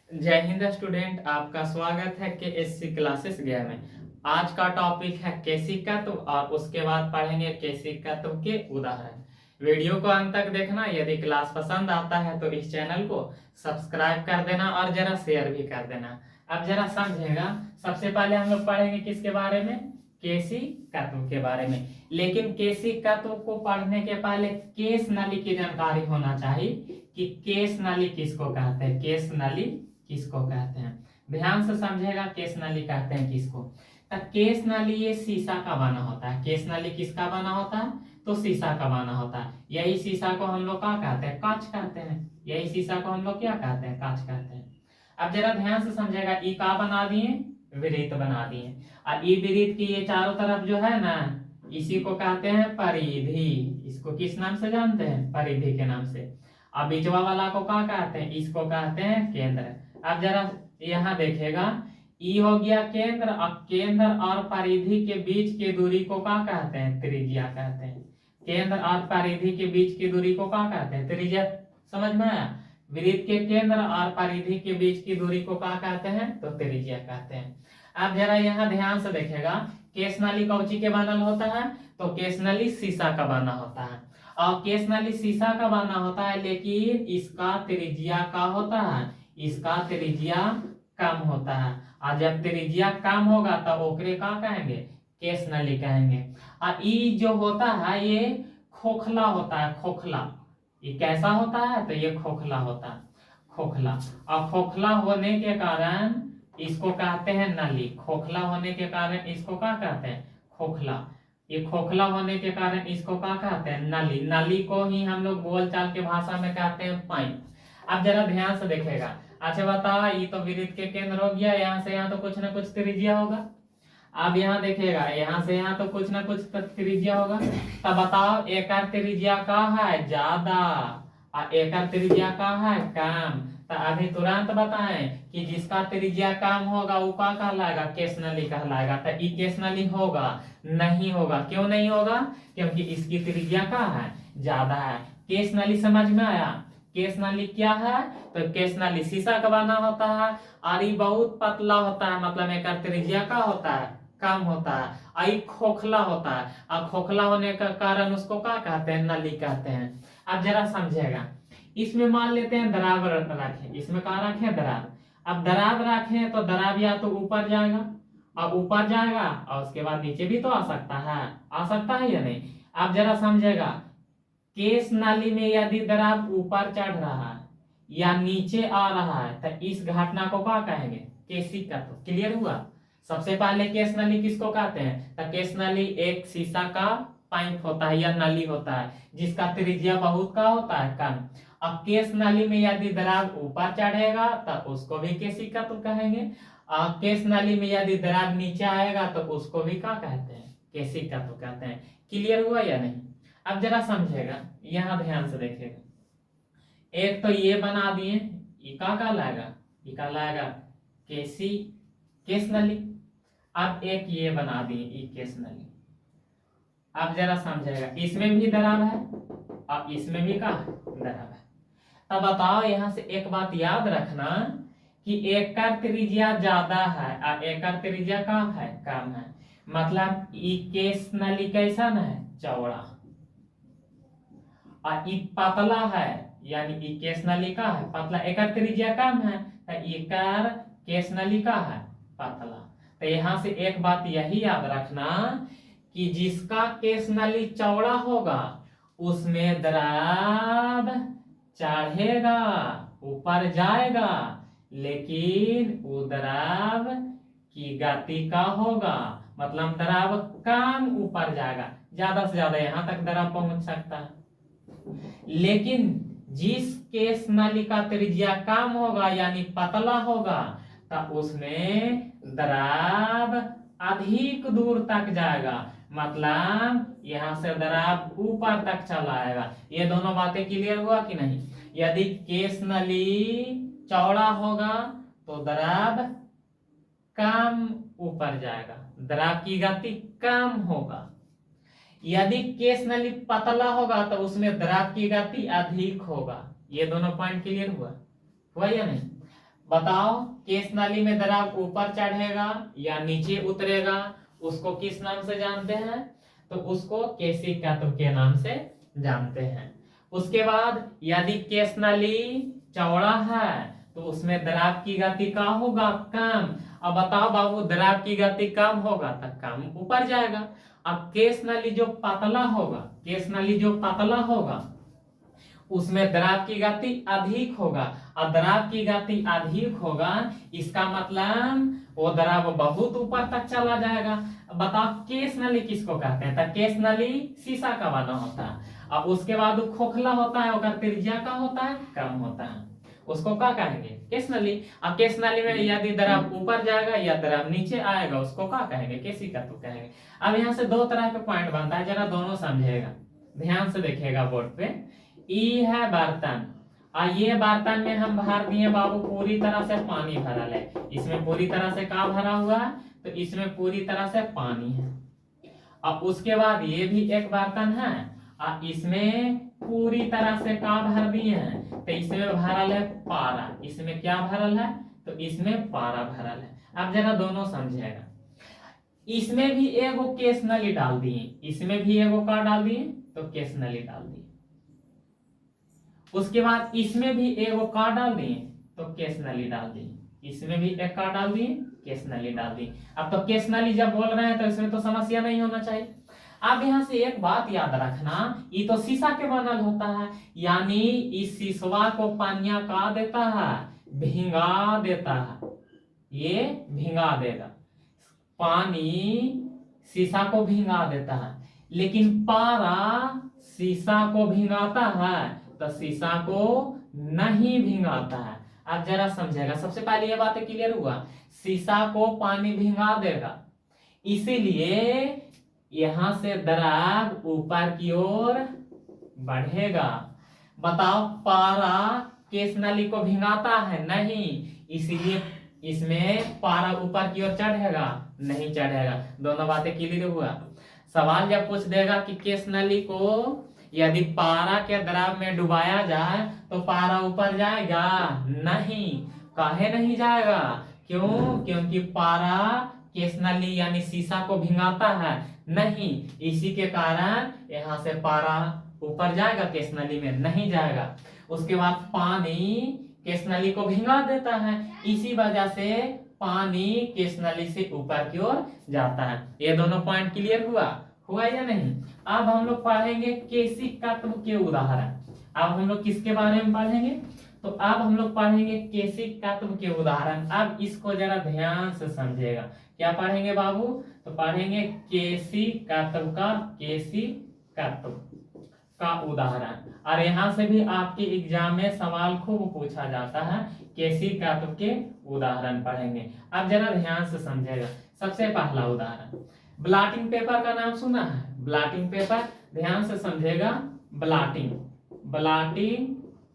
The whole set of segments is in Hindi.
जय हिंद स्टूडेंट, आपका स्वागत है KSC क्लासेस गया में। आज का टॉपिक है केशिकत्व और उसके बाद पढ़ेंगे केशिकत्व के उदाहरण। वीडियो को अंत तक देखना। यदि क्लास पसंद आता है तो इस चैनल को सब्सक्राइब कर देना और जरा शेयर भी कर देना। अब जरा समझेगा, सबसे पहले हम लोग पढ़ेंगे किसके बारे में? केशिकत्व के बारे में। लेकिन केशिकत्व को पढ़ने के पहले केश नली की जानकारी होना चाहिए कि केश नली किसको कहते हैं। केश नली किसको कहते हैं, ध्यान से समझेगा। केश नली कहते हैं किसको? तो केश नली ये शीशा का बना होता है। केश नली किसका बना होता है? तो शीशा का बना होता है। यही शीशा को हम लोग क्या कहते हैं? कांच कहते हैं। यही शीशा को हम लोग क्या कहते हैं? कांच कहते हैं। अब जरा ध्यान से समझेगा, ई का बना दिए? वृत्त बना दिए। और ई वृत्त की ये चारों तरफ जो है ना, इसी को कहते हैं परिधि। इसको किस नाम से जानते हैं? परिधि के नाम से। अब बीचवा वाला को क्या कहते हैं? इसको कहते हैं केंद्र। अब जरा यहाँ देखेगा, ई हो गया केंद्र। अब केंद्र और परिधि के बीच की दूरी को क्या कहते हैं? त्रिज्या कहते हैं। केंद्र और परिधि के बीच की दूरी को क्या कहते हैं? त्रिज्या। समझ में आया? वृत्त के केंद्र और परिधि के बीच की दूरी को क्या कहते हैं? तो त्रिज्या कहते हैं। अब जरा यहाँ ध्यान से देखेगा, केश नली कौची के बनल होता है? तो केश नली शीशा का बना होता है। और केश नली शीशा का बना होता है, लेकिन इसका त्रिज्या का होता है, इसका त्रिज्या कम होता है। और जब त्रिज्या कम होगा तो ओकरे का कहेंगे? केश नली कहेंगे। और ई जो होता है ये खोखला होता है। खोखला ये कैसा होता है? तो ये खोखला होता है। खोखला। और खोखला होने के कारण इसको कहते हैं नली। खोखला होने के कारण इसको क्या कहते हैं? खोखला। ये खोखला होने के कारण इसको क्या कहते हैं? नली। नली को ही हम लोग बोलचाल के भाषा में कहते हैं पाइप। अब जरा ध्यान से देखेगा। अच्छा बताओ, ये तो वृत्त के केंद्र हो गया, यहाँ से यहाँ तो कुछ ना कुछ त्रिज्या होगा। अब यहाँ देखेगा, यहाँ से यहाँ तो कुछ ना कुछ त्रिज्या होगा। तब बताओ, एकर त्रिज्या का है? ज्यादा और एकर त्रिज्या का है? कम। तो अभी तुरंत बताएं कि जिसका त्रिज्या कम होगा वो क्या कहलाएगा? केश नली कहलाएगा। तो ई केश नली होगा? नहीं होगा। क्यों नहीं होगा? क्योंकि इसकी त्रिज्या का है? ज्यादा है। केश नली समझ में आया? केश नली क्या है? तो केश नली शीशा का बना होता है और ये बहुत पतला होता है। मतलब एक त्रिज्या का होता है? कम होता है। और ये खोखला होता है। और खोखला होने का कारण उसको क्या कहते हैं? नली कहते हैं। अब जरा समझेगा, इसमें मान लेते हैं दरार रखें। इसमें कहा रखें? दरार। अब दरार रखें तो दरार या तो ऊपर जाएगा, और ऊपर जाएगा और उसके बाद नीचे भी तो आ सकता है। आ सकता है या नहीं? अब जरा समझेगा, केश नाली में यदि दरार ऊपर चढ़ रहा है या नीचे आ रहा है तो इस घटना को क्या कहेंगे? केशिकत्व। क्लियर हुआ? सबसे पहले केश नली किसको कहते हैं? तो केश नली एक शीशा का पाइप होता है या नली होता है जिसका त्रिज्या बहुत का होता है? कम। अब केश नली में यदि दरार ऊपर चढ़ेगा तो उसको भी केशिकत्व कहेंगे। और केश नली में यदि दरार नीचे आएगा तो उसको भी क्या कहते हैं? केशिकत्व कहते हैं। क्लियर हुआ या नहीं? अब जरा समझेगा, यहां ध्यान से देखेगा। एक तो ये बना दिए, ये का लाएगा? ये का लाएगा? केसी केश नली। अब एक ये बना दिए, ये केश नली। अब जरा समझेगा, इसमें भी दरार है और इसमें भी का दरार है। अब बताओ, यहां से एक बात याद रखना कि एक का त्रिज्या ज्यादा है और एक का त्रिज्या कम है? कम है। मतलब ये केश नली कैसा है? चौड़ा। और ये पतला है, यानी ये केश नली का है पतला। एक त्रिज्या कम है तो एकर केश नली का है? पतला। तो यहां से एक बात यही याद रखना कि जिसका केश नली चौड़ा होगा उसमें दरार चढ़ेगा, ऊपर जाएगा, लेकिन वो दरार की गति का होगा। मतलब दरार कम ऊपर जाएगा, ज्यादा से ज्यादा यहां तक दरार पहुंच सकता है। लेकिन जिस केश नली का त्रिज्या कम होगा यानी पतला होगा तो उसमें दरार अधिक दूर तक जाएगा। मतलब यहां से दरार ऊपर तक चला आएगा। ये दोनों बातें क्लियर हुआ कि नहीं? यदि केश नली चौड़ा होगा तो दरार कम ऊपर जाएगा, दरार की गति कम होगा। यदि केश नली पतला होगा तो उसमें दरार की गति अधिक होगा। ये दोनों पॉइंट क्लियर हुआ? हुआ या नहीं? बताओ केश नाली में द्रव ऊपर चढ़ेगा या नीचे उतरेगा, उसको किस नाम से जानते हैं? तो उसको केशिकात्व के नाम से जानते हैं। उसके बाद यदि केश नाली चौड़ा है तो उसमें द्रव की गति का होगा कम। अब बताओ बाबू, द्रव की गति कम होगा तो कम ऊपर जाएगा। अब केश नाली जो पतला होगा, केश नाली जो पतला होगा उसमें द्रव की गति अधिक होगा, और द्रव की गति अधिक होगा इसका मतलब वो द्रव बहुत ऊपर तक चला जाएगा। बताओ केश नली किसको कहते हैं? तो केश नली शीशा का बना होता है, अब उसके बाद वो खोखला होता है, उसका त्रिज्या का होता है कम होता है, उसको क्या कहेंगे? केश नली। अब केश नली में यदि द्रव ऊपर जाएगा या द्रव नीचे आएगा उसको क्या कहेंगे? केशिकात्व कहेंगे। अब यहाँ से दो तरह के पॉइंट बनता है, जरा दोनों समझेगा, ध्यान से देखिएगा बोर्ड पे। ई है बर्तन, और ये बर्तन में हम भर दिए बाबू पूरी तरह से पानी भरल है, इसमें पूरी तरह से क्या भरा हुआ है? तो इसमें पूरी तरह से पानी है। अब उसके बाद ये भी एक बर्तन है और इसमें पूरी तरह से क्या भर दिए हैं? तो इसमें भरल है पारा, इसमें क्या भरल है? तो इसमें पारा भरल है। अब जरा दोनों समझेगा, इसमें भी एगो केश नली डाल दिए, इसमें भी एगो का डाल दिए? तो केश नली डाल दिए। उसके बाद इसमें भी एगो का डाल दिए तो केश नली डाल दी, इसमें भी एक का डाल दिए केश नली डाल दी। अब तो केश नली जब बोल रहे हैं तो इसमें तो समस्या नहीं होना चाहिए। अब यहाँ से एक बात याद रखना, ये तो शीशा के बनल होता है, यानी इस शीशवा को पानिया का देता है? भिंगा देता है, ये भिंगा देगा, पानी शीशा को भिंगा देता है। लेकिन पारा शीशा को भिंगाता है तो शीशा को नहीं भिंगाता है। अब जरा समझेगा, सबसे पहले ये बातें क्लियर हुआ, शीशा को पानी भिंगा देगा, इसीलिए यहां से द्रव ऊपर की ओर बढ़ेगा। बताओ पारा केश नली को भिंगाता है? नहीं, इसीलिए इसमें पारा ऊपर की ओर चढ़ेगा? नहीं चढ़ेगा। दोनों बातें क्लियर हुआ। सवाल जब पूछ देगा कि केश नली को यदि पारा के द्रव में डुबाया जाए तो पारा ऊपर जाएगा? नहीं। काहे नहीं जाएगा? क्यों? क्योंकि पारा केश नली यानी शीशा को भिंगाता है नहीं, इसी के कारण यहाँ से पारा ऊपर जाएगा, केश नली में नहीं जाएगा। उसके बाद पानी केश नली को भिंगा देता है, इसी वजह से पानी केश नली से ऊपर की ओर जाता है। ये दोनों पॉइंट क्लियर हुआ या नहीं? अब हम लोग पढ़ेंगे केशिकात्व के उदाहरण। अब हम लोग किसके बारे में पढ़ेंगे? तो अब हम लोग पढ़ेंगे केशिकात्व के उदाहरण। अब इसको जरा ध्यान से समझिएगा, क्या पढ़ेंगे बाबू? तो पढ़ेंगे केशिकात्व का उदाहरण। और यहाँ से भी आपके एग्जाम में सवाल खूब पूछा जाता है, केशिकात्व के उदाहरण पढ़ेंगे। अब जरा ध्यान से समझेगा। सबसे पहला उदाहरण, ब्लॉटिंग पेपर का नाम सुना है? ब्लॉटिंग पेपर, ध्यान से समझेगा। ब्लॉटिंग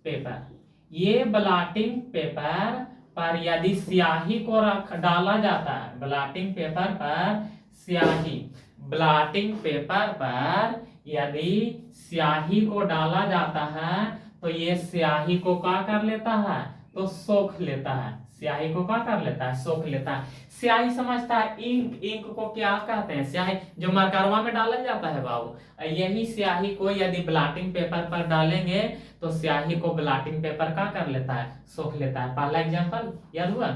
पेपर, ये ब्लॉटिंग पेपर पर यदि स्याही को डाला जाता है, ब्लॉटिंग पेपर पर स्याही, ब्लॉटिंग पेपर पर यदि स्याही को डाला जाता है तो ये स्याही को क्या कर लेता है? तो सोख लेता है। स्याही को क्या कर लेता है? सोख लेता है। स्याही समझता है इंक को क्या कहते हैं? स्याही जो मरकरवा में डाला जाता है बाबू, यही स्याही को यदि ब्लॉटिंग पेपर पर डालेंगे तो स्याही को ब्लॉटिंग पेपर क्या कर लेता है? सोख लेता है। पहला एग्जांपल याद हुआ?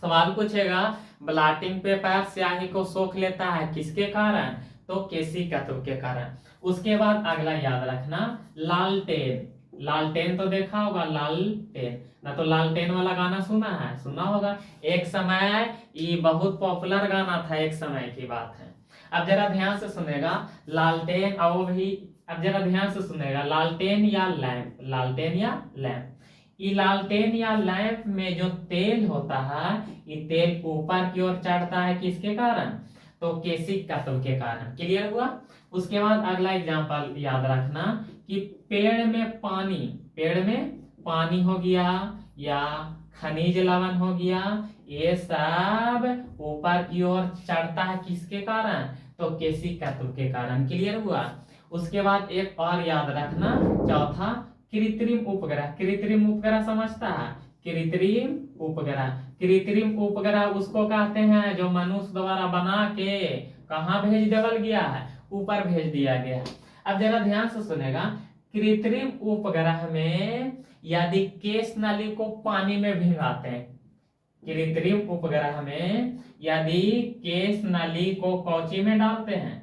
सवाल पूछेगा ब्लॉटिंग पेपर स्याही को सोख लेता है, किसके कारण? तो केशिकात्व के कारण। उसके बाद अगला याद रखना, लालटेन। लालटेन तो देखा होगा, लालटेन ना, तो लालटेन वाला गाना सुना है? सुना होगा। एक समय ये बहुत पॉपुलर गाना था, एक समय की बात है। अब जरा ध्यान से सुनेगा, लालटेन और भी, अब जरा ध्यान से सुनेगा, लालटेन या लैंप, लालटेन या लैंप। ये लालटेन या लैंप में जो तेल होता है, ये तेल ऊपर की ओर चढ़ता है, किसके कारण? तो केशिकात्व के कारण। क्लियर हुआ? उसके बाद अगला एग्जांपल याद रखना कि पेड़ में पानी हो गया या खनिज लवण हो गया, ये सब ऊपर की ओर चढ़ता है, किसके कारण? तो केशिकात्व के कारण। क्लियर हुआ? उसके बाद एक और याद रखना, चौथा कृत्रिम उपग्रह। कृत्रिम उपग्रह समझता है? कृत्रिम उपग्रह। कृत्रिम उपग्रह उसको कहते हैं जो मनुष्य द्वारा बना के कहाँ भेज देवल गया है, ऊपर भेज दिया गया है। अब जरा ध्यान से सुनेगा, कृत्रिम उपग्रह में यदि केश नली को पानी में भिगाते हैं, कृत्रिम उपग्रह में यदि केश नली को कौची में डालते हैं,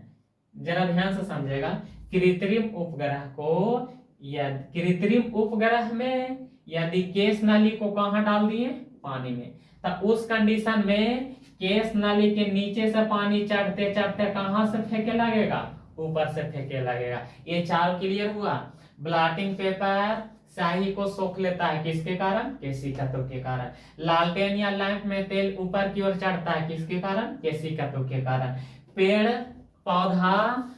जरा ध्यान से समझेगा, कृत्रिम उपग्रह को कृत्रिम उपग्रह में यदि केश नली को कहाँ डाल दिए, पानी में, तब उस कंडीशन में केश नली के नीचे से पानी चढ़ते चढ़ते कहां से फेंके लगेगा, ऊपर से फेंके लगेगा। ये चार क्लियर हुआ। ब्लॉटिंग पेपर स्याही को सोख लेता है, किसके कारण, केशिकातु के कारण। लालटेन या लैंप में तेल ऊपर की ओर चढ़ता है, किसके कारण, केशिकातु के कारण। पेड़ पौधा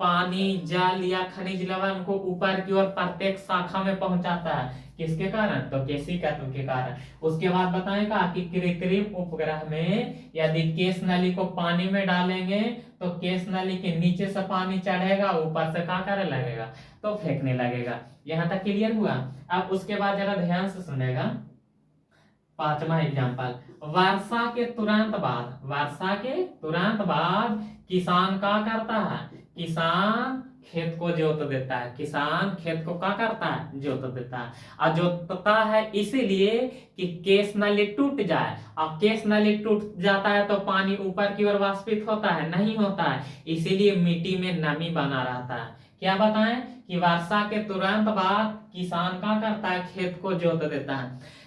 पानी जल या खनिज लवण को ऊपर की ओर प्रत्येक शाखा में पहुंचाता है, किसके कारण, तो केशिकातु के कारण। उसके बाद बताएगा कि कृत्रिम उपग्रह में यदि केश नली को पानी में डालेंगे तो केश नली के नीचे से पानी चढ़ेगा, ऊपर से क्या करे लगेगा, तो फेंकने लगेगा। यहाँ तक क्लियर हुआ। अब उसके बाद जरा ध्यान से सुनेगा, पांचवा एग्जाम्पल, वर्षा के तुरंत बाद, वर्षा के तुरंत बाद किसान क्या करता है, किसान खेत को जोत देता है, किसान खेत को क्या करता है, जोत देता है। और जोतता है इसीलिए कि केश नली टूट जाए, और केश नली टूट जाता है तो पानी ऊपर की ओर वाष्पित होता है, नहीं होता है, इसीलिए मिट्टी में नमी बना रहता है। क्या बताएं कि वर्षा के तुरंत बाद किसान क्या करता है, खेत को जोत देता है।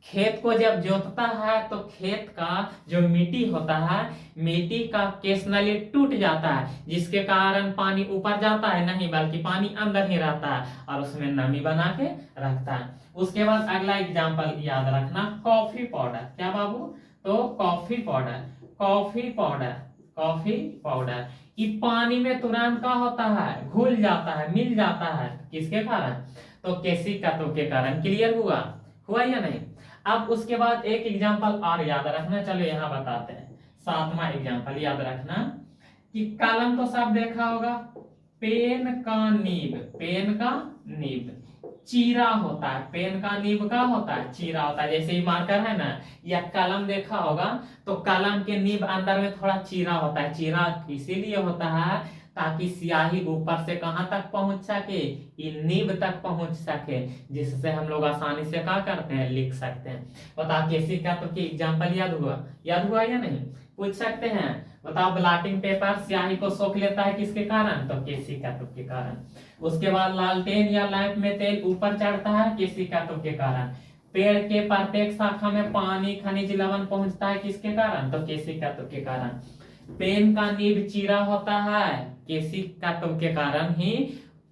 खेत को जब जोतता है तो खेत का जो मिट्टी होता है, मिट्टी का केश नली टूट जाता है, जिसके कारण पानी ऊपर जाता है नहीं, बल्कि पानी अंदर ही रहता है और उसमें नमी बना के रखता है। उसके बाद अगला एग्जाम्पल याद रखना, कॉफी पाउडर। क्या बाबू, तो coffee powder, coffee powder, coffee powder ये पानी में तुरंत का होता है, घुल जाता है, मिल जाता है, किसके कारण, तो केशिकातु के कारण। क्लियर हुआ, हुआ या नहीं। अब उसके बाद एक एग्जाम्पल और याद रखना, चलो यहाँ बताते हैं। सातवां एग्जाम्पल याद रखना कि कलम तो सब देखा होगा, पेन का नीब, पेन का नीब चीरा होता है, पेन का नीब का होता है, चीरा होता है। जैसे ही मार्कर है ना, या कलम देखा होगा तो कलम के नीब अंदर में थोड़ा चीरा होता है। चीरा इसीलिए होता है ताकि स्याही ऊपर से कहां तक पहुंच सके, नीब तक पहुंच सके, जिससे हम लोग आसानी से क्या करते हैं, लिख सकते हैं। बताओ केशिकातु की एग्जाम्पल याद हुआ, याद हुआ या नहीं, पूछ सकते हैं। बताओ ब्लॉटिंग पेपर स्याही को सोख लेता है, किसके कारण, तो केशिकातु के कारण। उसके बाद लालटेन या लैंप में तेल ऊपर चढ़ता है, केशिकातु के कारण। पेड़ के प्रत्येक शाखा में पानी खनिज लवण पहुंचता है, किसके कारण, तो केशिकातु के कारण। पेन का नीब चीरा होता है, केशिकातु के कारण ही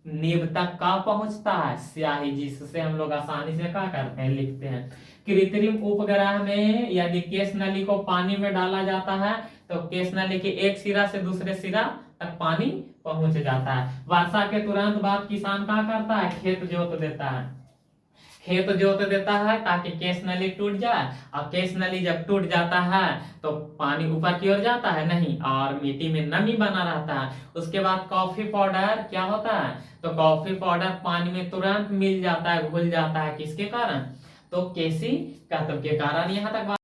नीब तक का पहुंचता है स्याही, जिससे हम लोग आसानी से क्या करते हैं, लिखते हैं। कृत्रिम उपग्रह में यदि केश नली को पानी में डाला जाता है तो केश नली के एक सिरा से दूसरे सिरा तक पानी पहुंच जाता है। वर्षा के तुरंत बाद किसान क्या करता है, खेत जोत देता है, खेत जोत देता है ताकि केश नली टूट जाए, और केश नली जब टूट जाता है तो पानी ऊपर की ओर जाता है नहीं, और मिट्टी में नमी बना रहता है। उसके बाद कॉफी पाउडर क्या होता है, तो कॉफी पाउडर पानी में तुरंत मिल जाता है, घुल जाता है, किसके कारण, तो केशिकातु के कारण। यहाँ तक